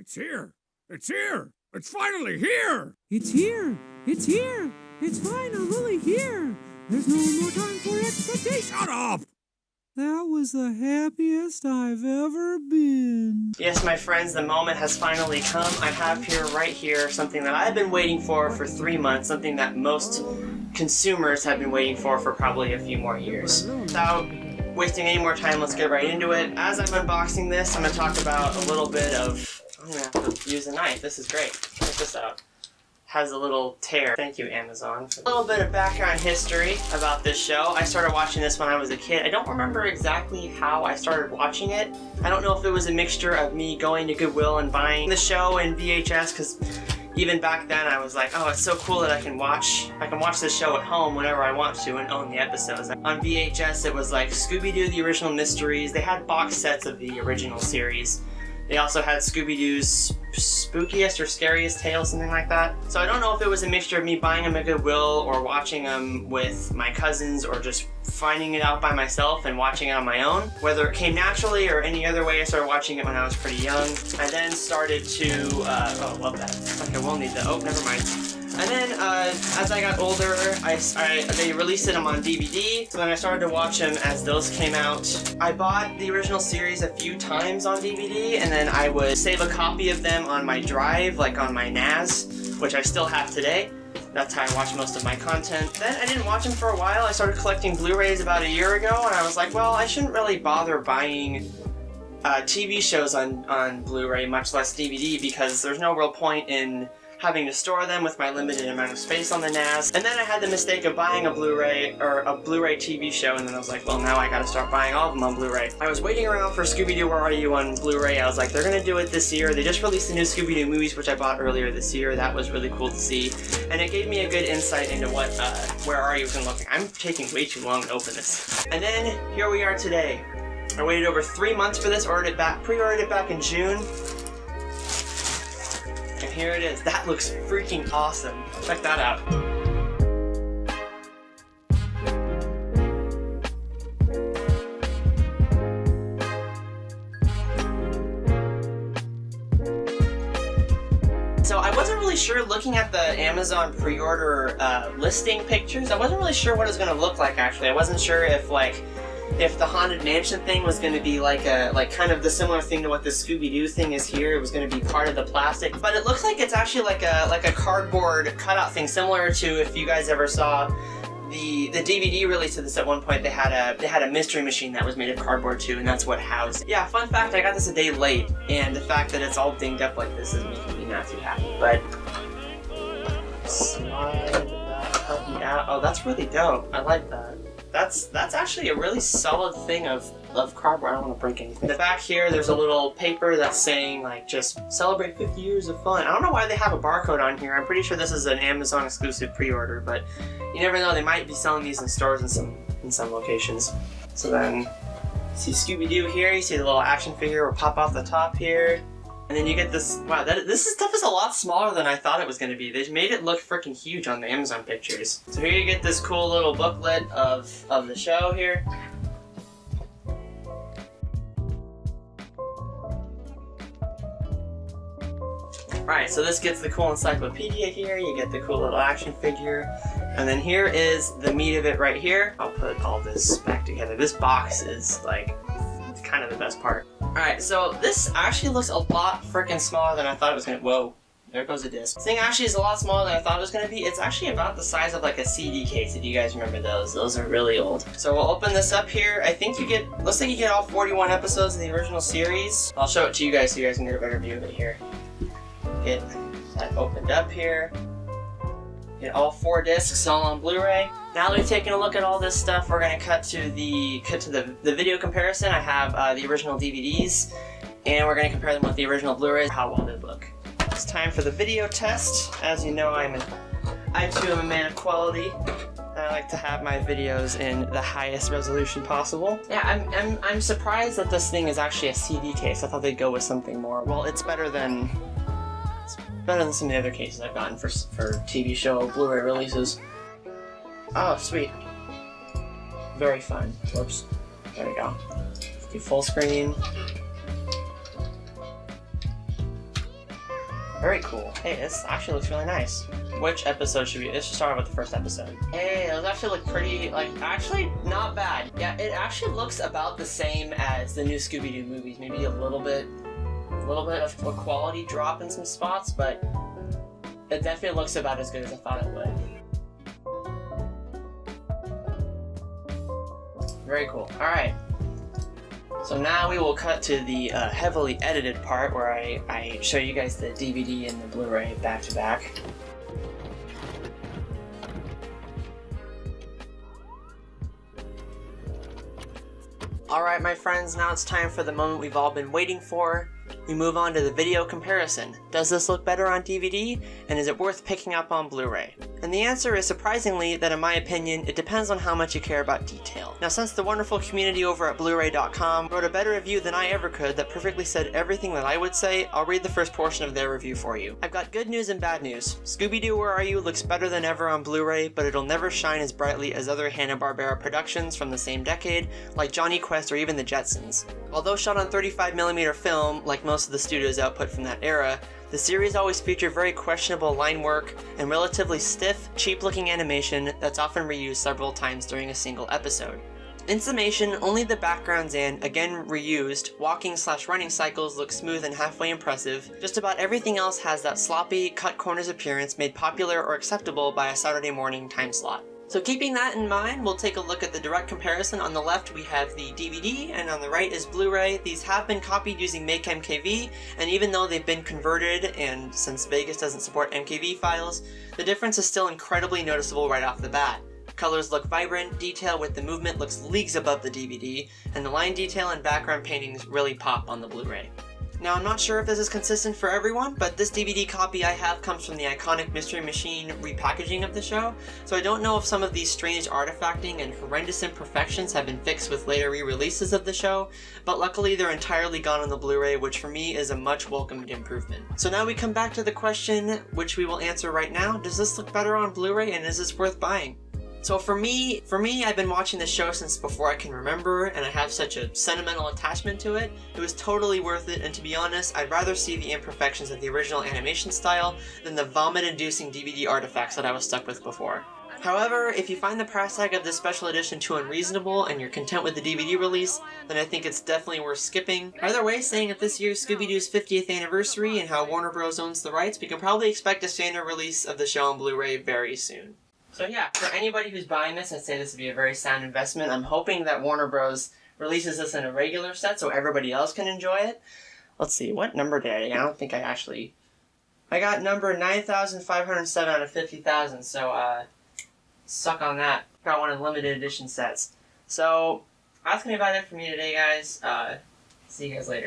It's here! It's here! It's finally here! It's here! It's here! It's finally here! There's no more time for expectation! Shut up! That was the happiest I've ever been. Yes, my friends, the moment has finally come. I have here, right here, something that I've been waiting for 3 months, something that most consumers have been waiting for probably a few more years. Without wasting any more time, let's get right into it. As I'm unboxing this, I'm going to talk about a little bit of... I'm going to have to use a knife. This is great. Check this out. Has a little tear. Thank you, Amazon. A little bit of background history about this show. I started watching this when I was a kid. I don't remember exactly how I started watching it. I don't know if it was a mixture of me going to Goodwill and buying the show in VHS, because even back then I was like, oh, it's so cool that I can watch this show at home whenever I want to and own the episodes. On VHS it was like Scooby-Doo, the original mysteries. They had box sets of the original series. They also had Scooby-Doo's spookiest or scariest tales, something like that. So I don't know if it was a mixture of me buying them at Goodwill or watching them with my cousins or just finding it out by myself and watching it on my own. Whether it came naturally or any other way, I started watching it when I was pretty young. I then started to, oh, love that. Okay, we'll need that. Oh, never mind. And then, as I got older, they released them on DVD, so then I started to watch them as those came out. I bought the original series a few times on DVD, and then I would save a copy of them on my drive, like on my NAS, which I still have today. That's how I watch most of my content. Then I didn't watch them for a while. I started collecting Blu-rays about a year ago, and I was like, well, I shouldn't really bother buying TV shows on Blu-ray, much less DVD, because there's no real point in having to store them with my limited amount of space on the NAS. And then I had the mistake of buying a Blu-ray, or a Blu-ray TV show, and then I was like, well, now I gotta start buying all of them on Blu-ray. I was waiting around for Scooby-Doo, Where Are You on Blu-ray. I was like, they're gonna do it this year. They just released the new Scooby-Doo movies, which I bought earlier this year. That was really cool to see. And it gave me a good insight into what Where Are You was gonna look like. I'm taking way too long to open this. And then, here we are today. I waited over 3 months for this, pre-ordered it back in June. And here it is. That looks freaking awesome. Check that out. So I wasn't really sure, looking at the Amazon pre-order listing pictures, I wasn't really sure what it was going to look like, actually. I wasn't sure if the Haunted Mansion thing was going to be like kind of the similar thing to what the Scooby-Doo thing is here. It was going to be part of the plastic, but it looks like it's actually like a cardboard cutout thing, similar to, if you guys ever saw the DVD release of this at one point, they had a mystery machine that was made of cardboard too, and that's what housed it. Yeah, fun fact, I got this a day late, and the fact that it's all dinged up like this is making me not too happy, but slide that puppy out. Oh, that's really dope. I like that. That's actually a really solid thing of cardboard. I don't want to break anything. In the back here, there's a little paper that's saying, like, just celebrate 50 years of fun. I don't know why they have a barcode on here. I'm pretty sure this is an Amazon exclusive pre-order, but you never know. They might be selling these in stores in some locations. So then, you see Scooby-Doo here. You see the little action figure will pop off the top here. And then you get this, wow, this stuff is a lot smaller than I thought it was going to be. They made it look freaking huge on the Amazon pictures. So here you get this cool little booklet of the show here. Right, so this gets the cool encyclopedia here, you get the cool little action figure, and then here is the meat of it right here. I'll put all this back together. This box is, like, it's kind of the best part. Alright, so this actually looks a lot freaking smaller than I thought it was gonna. Whoa, there goes a disc. This thing actually is a lot smaller than I thought it was gonna be. It's actually about the size of like a CD case, if you guys remember those. Those are really old. So we'll open this up here. I think you get, looks like you get all 41 episodes of the original series. I'll show it to you guys so you guys can get a better view of it here. Get that opened up here. Get all 4 discs all on Blu-ray. Now that we've taken a look at all this stuff, we're going to cut to the video comparison. I have the original DVDs, and we're going to compare them with the original Blu-rays, how well they look. It's time for the video test. As you know, I too am a man of quality. I like to have my videos in the highest resolution possible. Yeah, I'm surprised that this thing is actually a CD case. I thought they'd go with something more. Well, it's better than some of the other cases I've gotten for TV show Blu-ray releases. Oh, sweet. Very fun. Whoops. There we go. Do full screen. Very cool. Hey, this actually looks really nice. Which episode should we... Let's just start with the first episode. Hey, those actually look pretty, like, actually not bad. Yeah, it actually looks about the same as the new Scooby-Doo movies. Maybe a little bit of a quality drop in some spots, but it definitely looks about as good as I thought it would. Very cool. Alright. So now we will cut to the heavily edited part where I show you guys the DVD and the Blu-ray back to back. Alright my friends, now it's time for the moment we've all been waiting for. We move on to the video comparison. Does this look better on DVD? And is it worth picking up on Blu-ray? And the answer is surprisingly that in my opinion, it depends on how much you care about detail. Now since the wonderful community over at Blu-ray.com wrote a better review than I ever could that perfectly said everything that I would say, I'll read the first portion of their review for you. I've got good news and bad news. Scooby-Doo Where Are You looks better than ever on Blu-ray, but it'll never shine as brightly as other Hanna-Barbera productions from the same decade, like Johnny Quest or even the Jetsons. Although shot on 35mm film, like most of the studio's output from that era, the series always featured very questionable line work and relatively stiff, cheap-looking animation that's often reused several times during a single episode. In summation, only the backgrounds and, again reused, walking/running cycles look smooth and halfway impressive. Just about everything else has that sloppy, cut corners appearance made popular or acceptable by a Saturday morning time slot. So keeping that in mind, we'll take a look at the direct comparison. On the left we have the DVD, and on the right is Blu-ray. These have been copied using Make MKV, and even though they've been converted, and since Vegas doesn't support MKV files, the difference is still incredibly noticeable right off the bat. Colors look vibrant, detail with the movement looks leagues above the DVD, and the line detail and background paintings really pop on the Blu-ray. Now, I'm not sure if this is consistent for everyone, but this DVD copy I have comes from the iconic Mystery Machine repackaging of the show, so I don't know if some of these strange artifacting and horrendous imperfections have been fixed with later re-releases of the show, but luckily they're entirely gone on the Blu-ray, which for me is a much welcomed improvement. So now we come back to the question, which we will answer right now: does this look better on Blu-ray, and is this worth buying? So for me, I've been watching the show since before I can remember, and I have such a sentimental attachment to it. It was totally worth it, and to be honest, I'd rather see the imperfections of the original animation style than the vomit-inducing DVD artifacts that I was stuck with before. However, if you find the price tag of this special edition too unreasonable and you're content with the DVD release, then I think it's definitely worth skipping. Either way, saying at this year's Scooby-Doo's 50th anniversary and how Warner Bros. Owns the rights, we can probably expect a standard release of the show on Blu-ray very soon. So yeah, for anybody who's buying this, I'd say this would be a very sound investment. I'm hoping that Warner Bros. Releases this in a regular set so everybody else can enjoy it. Let's see, what number did I don't think I got number 9,507 out of 50,000, so suck on that. Got one of the limited edition sets. So, that's going to be about it for me today, guys. See you guys later.